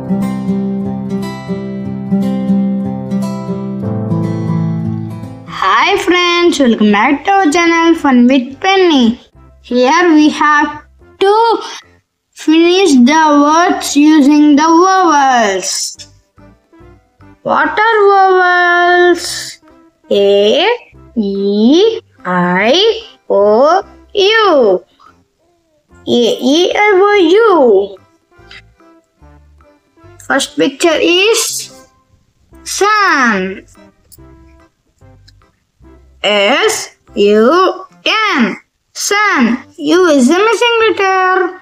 Hi friends, welcome back to our channel Fun with Penny. Here we have to finish the words using the vowels. What are vowels? A, E, I, O, U. A, E, I, O, U. First picture is sun. S, U, N. Sun. U is the missing letter.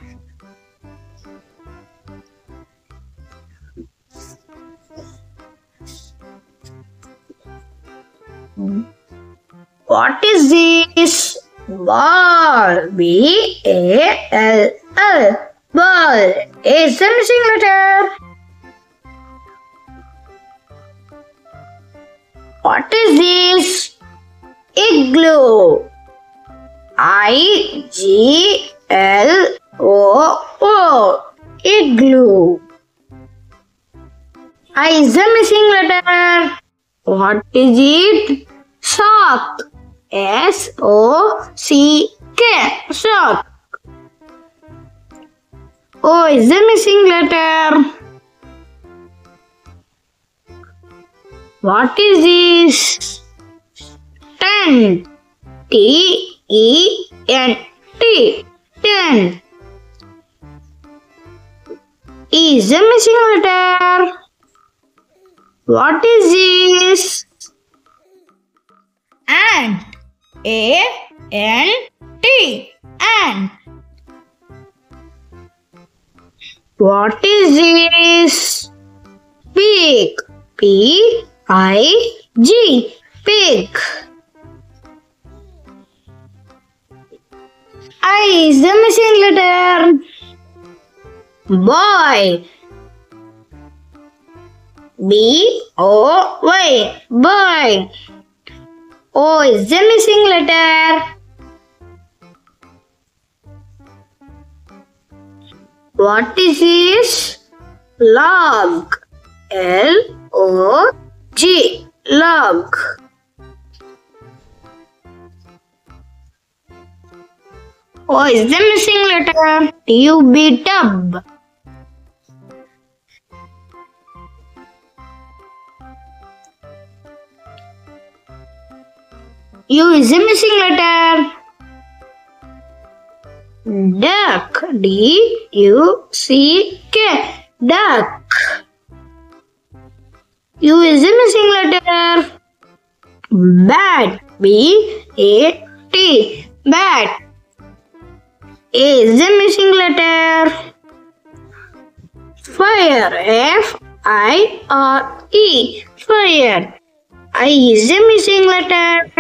What is this? Ball. B-A-L-L. Ball is the missing letter. What is this? Igloo. I-G-L-O-O. Igloo. I is the missing letter. What is it? Sock. S-O-C-K. Sock. O is the missing letter. What is this? Tent. T-E-N-T. Tent. E is the missing letter. What is this? Ant. A-N-T. Ant. What is this? Pig. P-I-G. Pig. I is the missing letter. Boy. B-O-Y. Boy. O is the missing letter. What is this? Log. L-O-G. Log. O is the missing letter. T-U-B. Tub. U is the missing letter. Duck. D-U-C-K. Duck. U is the missing letter. Bat. B-A-T. Bat. A is the missing letter. Fire. F-I-R-E. Fire. I is the missing letter.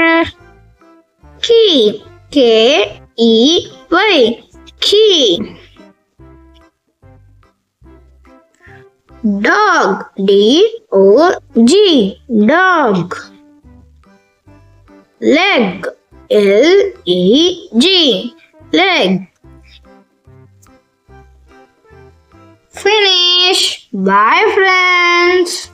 Key. K-E-Y. Key. Dog. D-O-G. Dog. Leg. L-E-G. Leg. Finish. Bye friends.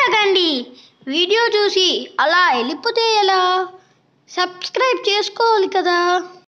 ఆగండి video చూసి అలా వెళ్ళిపోతే ఎలా? Subscribe చేసుకోవాలి కదా.